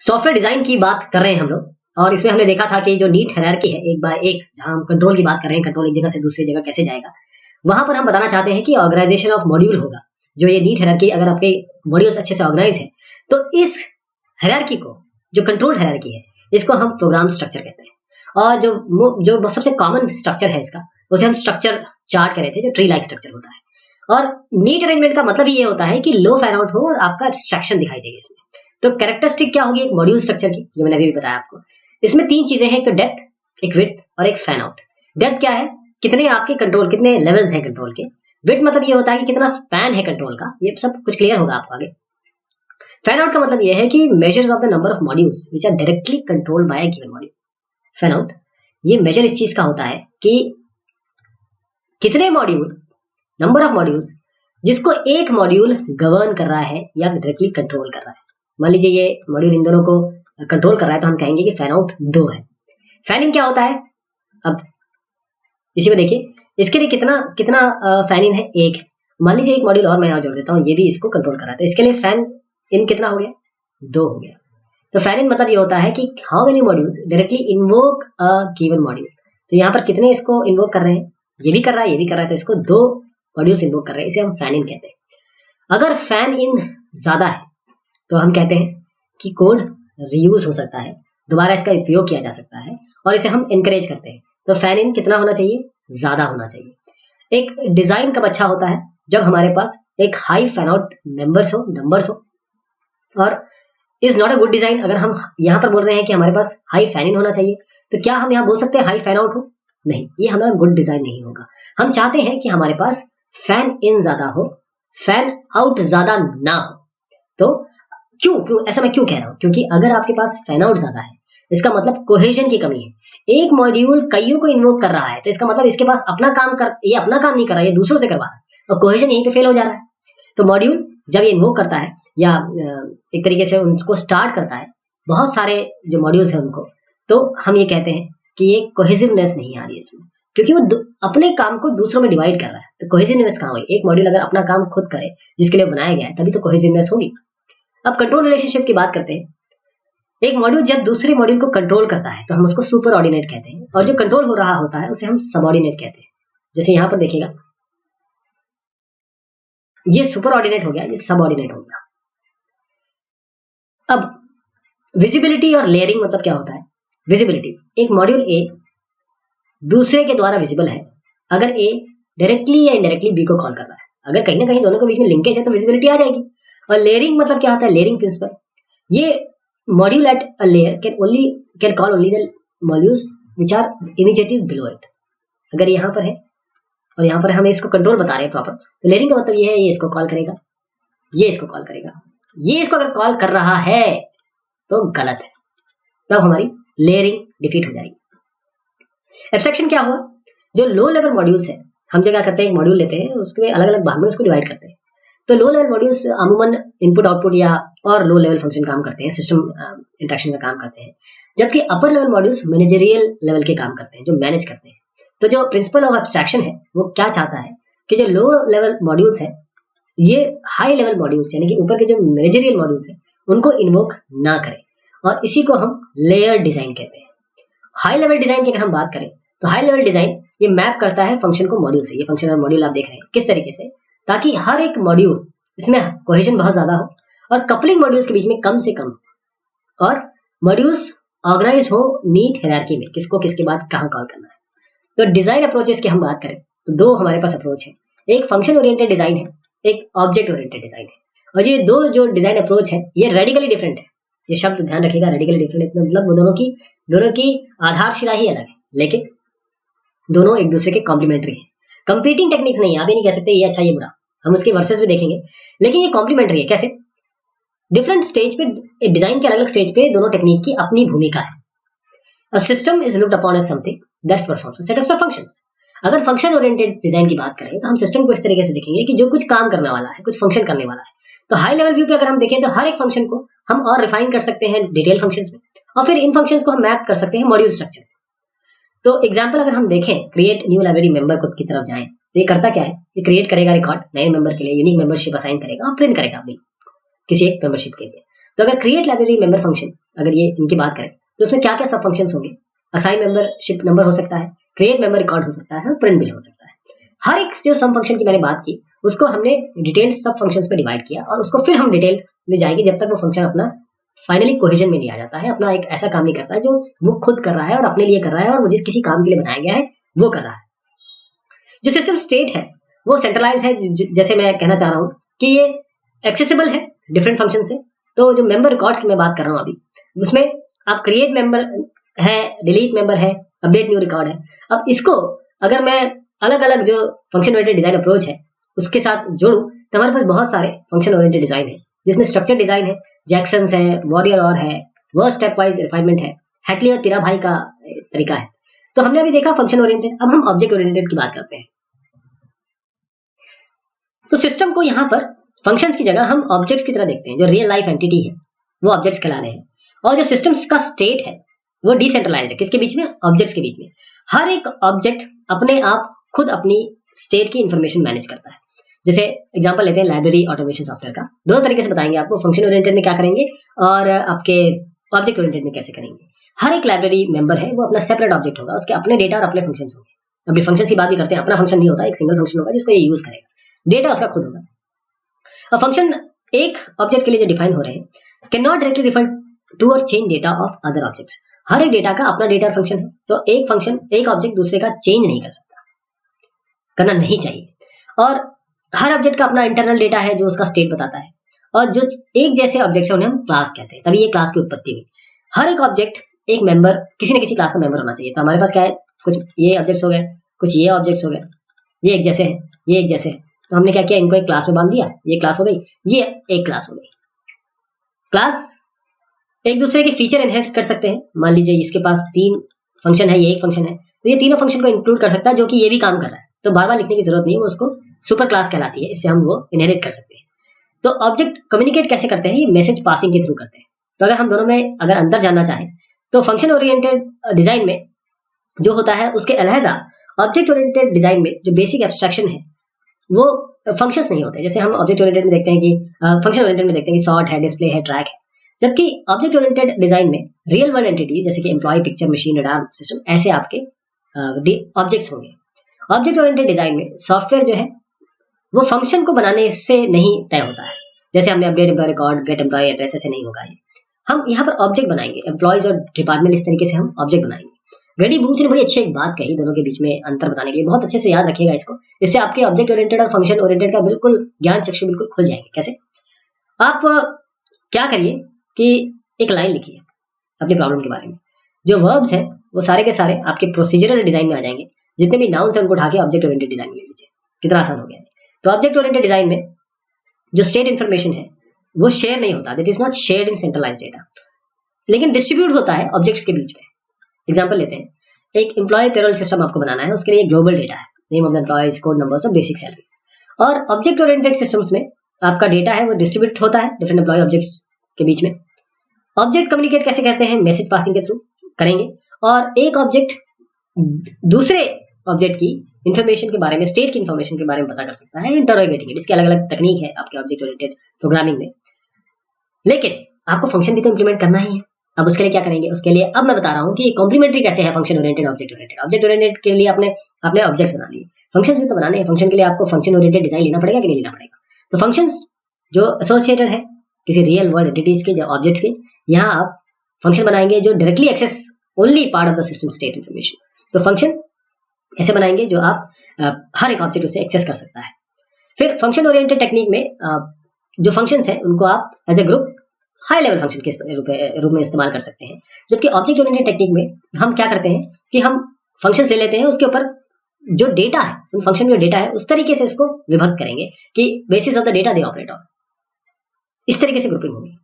Software design की बात कर रहे हैं हम लोग, और इसमें हमने देखा था कि जो नीट हायरार्की है एक बाय एक, जहां हम कंट्रोल की बात कर रहे हैं, कंट्रोल एक जगह से दूसरी जगह कैसे जाएगा, वहां पर हम बताना चाहते हैं कि ऑर्गेनाइजेशन ऑफ मॉड्यूल होगा। जो ये नीट हायरार्की, अगर आपके मॉड्यूल्स अच्छे से ऑर्गेनाइज है तो इस हायरार्की को, जो कंट्रोल हायरार्की है, इसको हम प्रोग्राम स्ट्रक्चर कहते हैं। और जो सबसे कॉमन स्ट्रक्चर है इसका, उसे हम स्ट्रक्चर चार्ट कह रहे थे, जो ट्री लाइक स्ट्रक्चर होता है। और नीट अरेंजमेंट का मतलब ये होता है कि लो फैन आउट हो और आपका एब्स्ट्रैक्शन दिखाई देगी इसमें। तो कैरेक्टरिस्टिक क्या होगी एक मॉड्यूल स्ट्रक्चर की, जो मैंने अभी बताया आपको। इसमें तीन चीजें हैं, एक तो डेप्थ, एक विड्थ और एक फैन आउट। डेप्थ क्या है, कितने आपके कंट्रोल, कितने लेवल्स हैं कंट्रोल के। विड्थ मतलब ये होता है कि कितना स्पैन है कंट्रोल का, ये सब कुछ क्लियर होगा आपको आगे। फैन आउट का मतलब ये है कि measures of the number of modules which are directly controlled by a given module. Fan out ये मेजर इस चीज का होता है कि कितने मॉड्यूल, नंबर ऑफ मॉड्यूल्स जिसको एक मॉड्यूल गवर्न कर रहा है या डायरेक्टली कंट्रोल कर रहा है। मान लीजिए ये मॉड्यूल इन दोनों को कंट्रोल कर रहा है, तो हम कहेंगे कि फैन आउट 2 है। फैन इन क्या होता है, अब इसी को देखिए, इसके लिए कितना कितना फैन इन है, 1 है। मान लीजिए एक मॉड्यूल और मैं यहाँ जोड़ देता हूँ, ये भी इसको कंट्रोल कर रहा है, तो इसके लिए फैन इन कितना हो गया, 2 हो गया। तो फैन इन मतलब ये होता है कि how many modules directly invoke a given module. तो यहाँ पर कितने इसको इन्वोक कर रहे हैं, ये भी कर रहा है, ये भी कर रहा है, तो इसको 2 मॉड्यूल्स इन्वोक कर रहे हैं, इसे हम फैन इन कहते हैं। अगर फैन इन ज्यादा है तो हम कहते हैं कि कोड रीयूज हो सकता है, दोबारा इसका उपयोग किया जा सकता है, और इसे हम इनकरेज करते हैं। तो फैन इन कितना होना चाहिए, ज्यादा होना चाहिए। एक डिजाइन कब अच्छा होता है, जब हमारे पास एक हाई फैन आउट नंबर्स हो। और is not a good design, अगर हम यहाँ पर बोल रहे हैं कि हमारे पास हाई फैन इन होना चाहिए, तो क्या हम यहाँ बोल सकते हैं हाई फैन आउट हो, नहीं, ये हमारा गुड डिजाइन नहीं होगा। हम चाहते हैं कि हमारे पास फैन इन ज्यादा हो, फैन आउट ज्यादा ना हो। तो क्यों ऐसा मैं क्यों कह रहा हूं, क्योंकि अगर आपके पास फैन आउट ज्यादा है, इसका मतलब कोहेजन की कमी है। एक मॉड्यूल कईयों को इन्वोक कर रहा है, तो इसका मतलब इसके पास ये अपना काम नहीं कर रहा है, ये दूसरों से करवा रहा है, और कोहेजन यहीं पे फेल हो जा रहा है। तो मॉड्यूल जब ये इन्वोक करता है या एक तरीके से उनको स्टार्ट करता है, बहुत सारे जो मॉड्यूल्स हैं उनको, तो हम ये कहते हैं कि ये कोहेसिवनेस नहीं आ रही है इसमें, क्योंकि वो अपने काम को दूसरों में डिवाइड कर रहा है। तो कोहेसिवनेस कहाँ हुई, एक मॉड्यूल अगर अपना काम खुद करे जिसके लिए बनाया गया है, तभी तो कोहेसिवनेस होगी। अब कंट्रोल रिलेशनशिप की बात करते हैं। एक मॉड्यूल जब दूसरे मॉड्यूल को कंट्रोल करता है तो हम उसको सुपर ऑर्डिनेट कहते हैं, और जो कंट्रोल हो रहा होता है उसे हम सबऑर्डिनेट कहते हैं। जैसे यहां पर देखिएगा, ये सुपर ऑर्डिनेट हो गया, ये सब ऑर्डिनेट हो गया। अब विजिबिलिटी और लेयरिंग मतलब क्या होता है। विजिबिलिटी, एक मॉड्यूल ए दूसरे के द्वारा विजिबल है अगर ए डायरेक्टली या इनडायरेक्टली बी को कॉल कर रहा है। अगर कहीं ना कहीं दोनों के बीच में लिंकेज है तो विजिबिलिटी आ जाएगी। और लेयरिंग मतलब क्या होता है, लेयरिंग प्रिंसिपल, ये module at a layer can call only the modules which are immediately below it. अगर यहाँ पर है और यहाँ पर हमें इसको कंट्रोल बता रहे हैं प्रॉपर, तो लेयरिंग का मतलब ये है, ये इसको कॉल करेगा, ये इसको कॉल करेगा, ये इसको अगर कॉल कर रहा है तो गलत है, तब हमारी लेयरिंग डिफीट हो जाएगी। एब्स्ट्रैक्शन क्या हुआ, जो लो लेवल मॉड्यूल्स है, हम क्या करते हैं, एक मॉड्यूल लेते हैं, उसके अलग अलग भाग में उसको डिवाइड करते हैं। तो लो लेवल मॉड्यूल्स अमूमन इनपुट आउटपुट या और लो लेवल फंक्शन काम करते हैं, सिस्टम इंटरेक्शन का काम करते हैं, जबकि upper level modules managerial level के काम करते हैं, जो मैनेज करते हैं। तो जो प्रिंसिपल ऑफ एब्स्ट्रैक्शन है वो क्या चाहता है कि जो लो लेवल मॉड्यूल्स है, ये हाई लेवल मॉड्यूल्स यानी कि ऊपर के जो मैनेजरियल मॉड्यूल्स है उनको इन्वोक ना करें, और इसी को हम लेयर डिजाइन कहते हैं। हाई लेवल डिजाइन की अगर हम बात करें तो हाई लेवल डिजाइन ये मैप करता है फंक्शन को मॉड्यूल से। ये फंक्शन और मॉड्यूल आप देख रहे हैं किस तरीके से, ताकि हर एक मॉड्यूल इसमें कोहेजन बहुत ज्यादा हो और कपलिंग मॉड्यूल्स के बीच में कम से कम, और मॉड्यूल्स ऑर्गेनाइज हो नीट हायरार्की में, किसको किसके बाद कहाँ कॉल करना है। तो डिजाइन अप्रोचेस की हम बात करें तो 2 हमारे पास अप्रोच है, एक फंक्शन ओरिएंटेड डिजाइन है, एक ऑब्जेक्ट ओरिएंटेड डिजाइन है। और ये 2 जो डिजाइन अप्रोच है ये रेडिकली डिफरेंट है। ये शब्द ध्यान रखिएगा, रेडिकली डिफरेंट मतलब दोनों की आधारशिला ही अलग है, लेकिन दोनों एक दूसरे के कॉम्प्लीमेंट्री है। कंपीटिंग टेक्निक्स नहीं है, आप ये नहीं कह सकते ये अच्छा ये बुरा, हम उसके वर्सेस भी देखेंगे, लेकिन ये कॉम्प्लीमेंट्री है। कैसे, डिफरेंट स्टेज पे, डिजाइन के अलग अलग स्टेज पे दोनों टेक्निक की अपनी भूमिका है। A system is looked upon as something that performs a set of functions. अगर फंक्शन ओरिएंटेड डिजाइन की बात करें तो हम सिस्टम को इस तरीके से देखेंगे कि जो कुछ काम करने वाला है, कुछ फंक्शन करने वाला है। तो हाई लेवल व्यू पे अगर हम देखें तो हर एक फंक्शन को हम और रिफाइन कर सकते हैं डिटेल फंक्शंस में, और फिर इन फंक्शंस को हम मैप कर सकते हैं मॉड्यूल स्ट्रक्चर। तो एग्जांपल अगर हम देखें, क्रिएट न्यू लाइब्रेरी मेंबर को की तरफ जाएं, तो ये करता क्या है, ये क्रिएट करेगा रिकॉर्ड नए मेंबर के लिए, यूनिक मेंबरशिप असाइन करेगा और प्रिंट करेगा बिल। किसी एक मेंबरशिप के लिए। तो अगर क्रिएट लाइब्रेरी मेंबर फंक्शन, अगर ये इनकी बात करें तो उसमें क्या क्या सब फंक्शंस होंगे? असाइन मेंबरशिप नंबर हो सकता है, क्रिएट मेंबर रिकॉर्ड हो सकता है, प्रिंट बिल हो सकता है। हर एक जो सब फंक्शन की मैंने बात की उसको हमने डिटेल सब फंक्शंस में डिवाइड किया और उसको फिर हम डिटेल में जाएंगे जब तक वो फंक्शन अपना फाइनली कोहेजन में नहीं आ जाता है, अपना एक ऐसा काम नहीं करता है जो वो खुद कर रहा है और अपने लिए कर रहा है और वो जिस किसी काम के लिए बनाया गया है वो कर रहा है। जो सिस्टम स्टेट है वो सेंट्रलाइज है, जैसे मैं कहना चाह रहा हूँ कि ये एक्सेसिबल है डिफरेंट फंक्शन से। तो जो मेंबर रिकॉर्ड्स की मैं बात कर रहा हूँ अभी, उसमें आप क्रिएट मेंबर है, डिलीट मेंबर है, अपडेट न्यू रिकॉर्ड है। अब इसको अगर मैं अलग अलग जो फंक्शन ओरिएंटेड डिजाइन अप्रोच है उसके साथ जोड़ूं तो हमारे पास बहुत सारे फंक्शन ओरिएंटेड डिजाइन है, जिसमें स्ट्रक्चर डिजाइन है, जैक्सन्स है, वॉरियर और है, वो स्टेप वाइज रिफाइनमेंट है, हैटली और पीरा भाई का तरीका है। तो हमने अभी देखा फंक्शन ओरिएंटेड, अब हम ऑब्जेक्ट ओरिएंटेड की बात करते हैं। तो सिस्टम को यहाँ पर फंक्शंस की जगह हम ऑब्जेक्ट्स की तरह देखते हैं। जो रियल लाइफ एंटिटी है वो ऑब्जेक्ट्स कहला रहे हैं, और जो सिस्टम्स का स्टेट है वो डिसेंट्रलाइज है। किसके बीच में? ऑब्जेक्ट्स के बीच में। हर एक ऑब्जेक्ट अपने आप खुद अपनी स्टेट की इंफॉर्मेशन मैनेज करता है। जैसे एग्जांपल लेते हैं लाइब्रेरी ऑटोमेशन सॉफ्टवेयर का, दो तरीके से बताएंगे आपको, फंक्शन ओरिएंटेड में क्या करेंगे और आपके ऑब्जेक्ट ओरिएंटेड में कैसे करेंगे। हर एक लाइब्रेरी मेंबर है वो अपना सेपरेट ऑब्जेक्ट होगा, उसके अपने डेटा और अपने फंक्शंस होंगे। अभी फंक्शंस की बात भी करते हैं, अपना फंक्शन नहीं होता, एक सिंगल फंक्शन होगा जिसको ये यूज करेगा, डेटा उसका खुद होगा। अब फंक्शन एक ऑब्जेक्ट के लिए जो डिफाइन हो रहे हैं can not directly refer to और change data of other objects. हर एक डेटा का अपना डेटा फंक्शन है, तो एक फंक्शन एक ऑब्जेक्ट दूसरे का चेंज नहीं कर सकता, करना नहीं चाहिए। और हर ऑब्जेक्ट का अपना इंटरनल डेटा है जो उसका स्टेट बताता है, और जो एक जैसे ऑब्जेक्ट है उन्हें हम क्लास कहते हैं, तभी ये क्लास की उत्पत्ति हुई। हर एक ऑब्जेक्ट एक मेंबर, किसी न किसी क्लास का मेंबर होना चाहिए। तो हमारे पास क्या है, कुछ ये ऑब्जेक्ट्स हो गए, कुछ ये ऑब्जेक्ट्स हो गए, ये एक जैसे हैं, ये एक जैसे हैं। तो हमने क्या किया, इनको एक क्लास में बांध दिया, ये क्लास हो गई, ये एक क्लास हो गई। क्लास एक दूसरे के फीचर इनहेरिट कर सकते हैं। मान लीजिए इसके पास 3 फंक्शन है, ये एक फंक्शन है, तो ये तीनों फंक्शन को इंक्लूड कर सकता है जो कि ये भी काम कर रहा है, तो बार बार लिखने की जरूरत नहीं है, वो उसको सुपर क्लास कहलाती है, इससे हम वो इनहेरिट कर सकते हैं। तो ऑब्जेक्ट कम्युनिकेट कैसे करते हैं, ये मैसेज पासिंग के थ्रू करते हैं। तो अगर हम दोनों में अगर अंतर जानना चाहें तो फंक्शन ओरिएंटेड डिजाइन में जो होता है उसके अलहदा ऑब्जेक्ट ओरिएंटेड डिजाइन में जो बेसिक एब्स्ट्रैक्शन है वो फंक्शंस नहीं होते। जैसे हम ऑब्जेक्ट ओरिएंटेड में देखते हैं कि फंक्शन ओरिएंटेड में देखते हैं कि सॉर्ट है, डिस्प्ले है, ट्रैक है, जबकि ऑब्जेक्ट ओरिएंटेड डिजाइन में रियल वर्ल्ड एंटिटीज जैसे कि employ, picture, machine, radar system, ऐसे आपके ऑब्जेक्ट्स होंगे। ऑब्जेक्ट ओरिएंटेड डिजाइन में सॉफ्टवेयर जो है वो फंक्शन को बनाने से नहीं तय होता है। जैसे हमने update employ record, get employ address, ऐसे नहीं होगा। हम यहाँ पर ऑब्जेक्ट बनाएंगे, एम्प्लॉयज और डिपार्टमेंट, इस तरीके से हम ऑब्जेक्ट बनाएंगे। गडी बूच ने बड़ी अच्छी एक बात कही दोनों के बीच में अंतर बताने के लिए, बहुत अच्छे से याद रखिएगा इसको, इससे आपके ऑब्जेक्ट ओरिएंटेड और फंक्शन ओरिएंटेड का बिल्कुल ज्ञान चक्षु बिल्कुल खुल जाएंगे। कैसे? आप क्या करिए कि एक लाइन लिखिए अपनी प्रॉब्लम के बारे में। जो वर्ब्स हैं वो सारे के सारे आपके प्रोसीजरल डिजाइन में आ जाएंगे, जितने भी नाउन्स हैं उनको उठा के ऑब्जेक्ट ओरिएंटेड डिजाइन में ले लीजिए। कितना आसान हो गया है। तो ऑब्जेक्ट ओरिएंटेड डिजाइन में जो स्टेट इन्फॉर्मेशन है वो शेयर नहीं होता, that is not shared in centralised data, लेकिन डिस्ट्रीब्यूट होता है ऑब्जेक्ट्स के बीच में। एग्जांपल लेते हैं, एक एम्प्लॉय पेरोल सिस्टम आपको बनाना है, उसके लिए ग्लोबल डेटा है, name of the employees, code numbers और बेसिक सैलरीज। और ऑब्जेक्ट ओरिएंटेड सिस्टम्स में आपका डेटा है वो डिस्ट्रीब्यूट होता है डिफरेंट एम्प्लॉय ऑब्जेक्ट्स के बीच में। ऑब्जेक्ट कम्युनिकेट कैसे करते हैं? मैसेज पासिंग के थ्रू करेंगे, और एक ऑब्जेक्ट दूसरे ऑब्जेक्ट की इंफॉर्मेशन के बारे में, स्टेट की इंफॉर्मेशन के बारे में पता कर सकता है इंटरोगेटिंग इट। इसकी अलग अलग तकनीक है आपके ऑब्जेक्ट ओरिएंटेड प्रोग्रामिंग में, लेकिन आपको फंक्शन भी तो इंप्लीमेंट करना ही है। अब उसके लिए क्या करेंगे? उसके लिए अब मैं बता रहा हूँ कि कॉम्प्लीमेंट्री कैसे है function oriented object oriented. Object oriented के लिए आपने अपने ऑब्जेक्ट्स बना लिए, फंक्शंस भी तो बनाने हैं। फंक्शन के लिए आपको फंक्शन ओरिएंटेड डिजाइन लेना पड़ेगा कि नहीं लेना पड़ेगा? तो फंक्शंस जो एसोसिएटेड है किसी रियल वर्ल्ड एंटिटीज के, जो ऑब्जेक्ट्स के, यहाँ आप फंक्शन बनाएंगे जो directly access only part of the system state information. तो फंक्शन ऐसे बनाएंगे जो आप हर एक ऑब्जेक्ट उसे एक्सेस कर सकता है। फिर फंक्शन ओरिएंटेड टेक्निक में जो फंक्शंस हैं उनको आप as a group high level function के रूप में इस्तेमाल कर सकते हैं। जबकि ऑब्जेक्ट ओरिएंटेड टेक्निक में हम क्या करते हैं कि हम फंक्शंस ले लेते हैं, उसके ऊपर जो डेटा है, उन फंक्शन जो डेटा है उस तरीके से इसको विभक्त करेंगे कि basis of the data they operate on, इस तरीके से ग्रुपिंग होगी।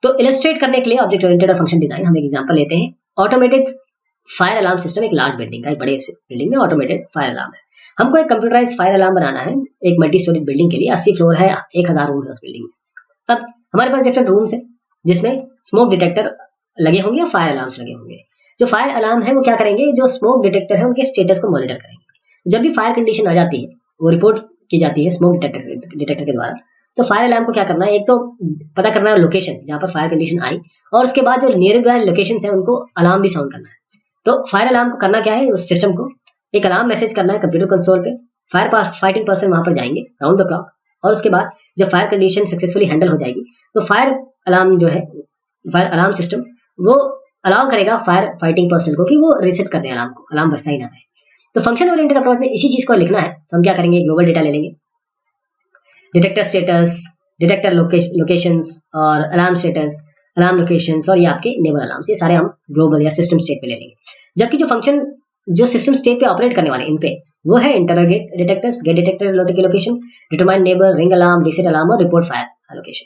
तो इलस्ट्रेट करने के लिए ऑब्जेक्ट ओरिएंटेड और फंक्शन डिजाइन हम एक एग्जांपल लेते हैं। ऑटोमेटेड फायर अलार्म सिस्टम, एक लार्ज बिल्डिंग का, एक बड़े बिल्डिंग में ऑटोमेटेड फायर अलार्म है। हमको एक कंप्यूटराइज्ड फायर अलार्म बनाना है एक मल्टी स्टोरेज बिल्डिंग के लिए। 80 फ्लोर है, 1000 रूम है उस बिल्डिंग में। अब हमारे पास डिफरेंट रूम्स है जिसमें स्मोक डिटेक्टर लगे होंगे और फायर अलार्म्स लगे होंगे। जो फायर अलार्म है वो क्या करेंगे, जो स्मोक डिटेक्टर है उनके स्टेटस को मॉनिटर करेंगे। जब भी फायर कंडीशन आ जाती है वो रिपोर्ट की जाती है स्मोक डिटेक्टर के द्वारा, तो फायर अलार्म को क्या करना है, एक तो पता करना है लोकेशन जहाँ पर फायर कंडीशन आई, और उसके बाद जो नियर बाय लोकेशन है उनको अलार्म भी साउंड करना है। तो फायर अलार्म को करना क्या है, उस सिस्टम को एक अलार्म मैसेज करना है कंप्यूटर कंसोल पे। फाइटिंग पर्सन वहां पर जाएंगे राउंड द क्लॉक, और उसके बाद जब फायर कंडीशन सक्सेसफुली हैंडल हो जाएगी तो फायर अलार्म जो है, फायर अलार्म सिस्टम वो अलाउ करेगा फायर फाइटिंग पर्सन को कि वो रीसेट कर दे अलार्म को, अलार्म बजता ही ना रहे। तो फंक्शन ओरिएंटेड अप्रोच में इसी चीज को लिखना है, तो हम क्या करेंगे, ग्लोबल डेटा ले लेंगे, डिटेक्टर स्टेटस, डिटेक्टर लोकेशंस और अलार्म स्टेटस, अलार्म लोकेशंस और ये आपके नेबर अलार्म्स, ये सारे हम ग्लोबल या सिस्टम स्टेट पे ले लेंगे। जबकि जो फंक्शन जो सिस्टम स्टेट पे ऑपरेट करने वाले इन पे वो है interrogate detectors, get detector location, determine neighbour, ring alarm, reset alarm और रिपोर्ट फायर लोकेशन।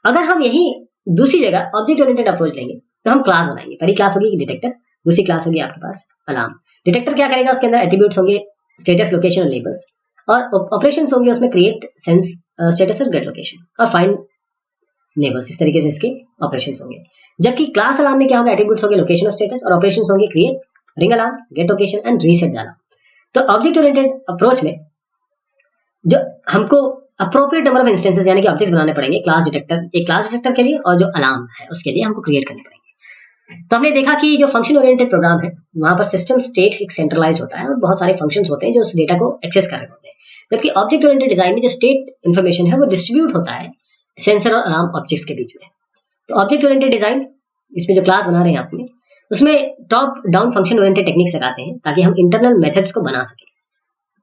अगर हम यही दूसरी जगह ऑब्जेक्ट ओरिएंटेड अप्रोच लेंगे तो हम क्लास बनाएंगे। पहली क्लास होगी डिटेक्टर, दूसरी क्लास होगी आपके पास अलार्म। डिटेक्टर क्या करेगा, उसके अंदर एट्रीब्यूट्स होंगे स्टेटस, लोकेशन और लेबल्स, और ऑपरेशंस होंगे उसमें क्रिएट, सेंस स्टेटस और गेट लोकेशन और फाइंड नेबर्स, इस तरीके से इसके ऑपरेशंस होंगे। जबकि क्लास अलार्म में क्या होगा, एट्रीब्यूट्स होंगे लोकेशन और स्टेटस, और ऑपरेशंस होंगे create, ring alarm, get location and reset alarm. तो ऑब्जेक्ट ओरिएंटेड अप्रोच में जो हमको अप्रोप्रिएट नंबर ऑफ इंस्टेंसेस यानी कि ऑब्जेक्ट्स बनाने पड़ेंगे, क्लास डिटेक्टर, एक क्लास डिटेक्टर के लिए, और जो अलार्म है उसके लिए हमको क्रिएट करने पड़ेंगे। तो हमने देखा कि जो फंक्शन ओरिएंटेड प्रोग्राम है वहां पर सिस्टम स्टेट एक सेंट्रलाइज होता है और बहुत सारे फंक्शंस होते हैं जो उस डेटा को एक्सेस कर रहे होते हैं। जबकि ऑब्जेक्ट ओरिएंटेड डिजाइन में जो स्टेट इन्फॉर्मेशन है वो डिस्ट्रीब्यूट होता है सेंसर और अलार्म ऑब्जेक्ट्स के बीच में। तो ऑब्जेक्ट ओरिएंटेड डिजाइन इसमें जो क्लास बना रहे हैं आपने, उसमें top down function oriented techniques लगाते हैं ताकि हम इंटरनल मेथड्स को बना सकें।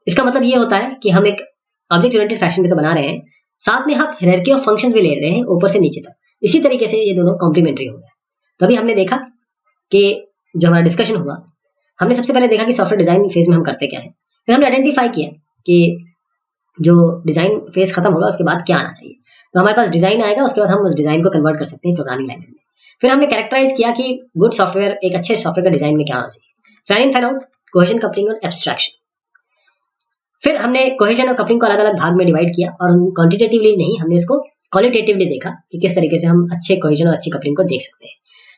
इसका मतलब ये होता है कि हम एक ऑब्जेक्ट ओरिएंटेड फैशन में तो बना रहे हैं, साथ में हम हायरार्की ऑफ फंक्शंस भी ले रहे हैं ऊपर से नीचे तक। इसी तरीके से ये दोनों कॉम्प्लीमेंट्री हो गए। तभी हमने देखा कि जो हमारा डिस्कशन हुआ, हमने सबसे पहले देखा कि सॉफ्टवेयर डिजाइन फेज में हम करते क्या है, फिर हमने आइडेंटिफाई किया कि जो डिजाइन फेज खत्म होगा उसके बाद क्या आना चाहिए। तो हमारे पास डिजाइन आएगा, उसके बाद हम उस डिजाइन को कन्वर्ट कर सकते हैं प्रोग्रामिंग लैंग्वेज में। फिर हमने कैरेक्टराइज किया कि गुड सॉफ्टवेयर, एक अच्छे सॉफ्टवेयर का डिजाइन में क्या आना चाहिए, फाइन इन, फाइन आउट, कोहेजन, कपलिंग और एब्स्ट्रैक्शन। फिर हमने कोहेजन और कपलिंग को अलग अलग भाग में डिवाइड किया और क्वांटिटेटिवली नहीं, हमने इसको क्वालिटेटिवली देखा कि किस तरीके से हम अच्छे कोहेजन और अच्छी कपलिंग को देख सकते हैं।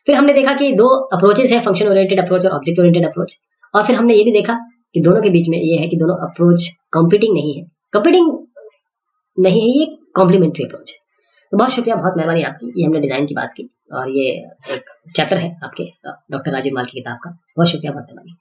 फिर हमने देखा कि दो अप्रोचेस है, फंक्शन ओरिएंटेड अप्रोच और ऑब्जेक्ट ओरिएंटेड अप्रोच। और फिर हमने ये भी देखा कि दोनों के बीच में ये है कि दोनों अप्रोच कॉम्पीटिंग नहीं है, ये कॉम्प्लीमेंट्री अप्रोच है। तो बहुत शुक्रिया, बहुत मेहरबानी आपकी। ये हमने डिजाइन की बात की और ये एक चैप्टर है आपके डॉक्टर राजीव माल की किताब का। बहुत शुक्रिया, बहुत मेहरबानी।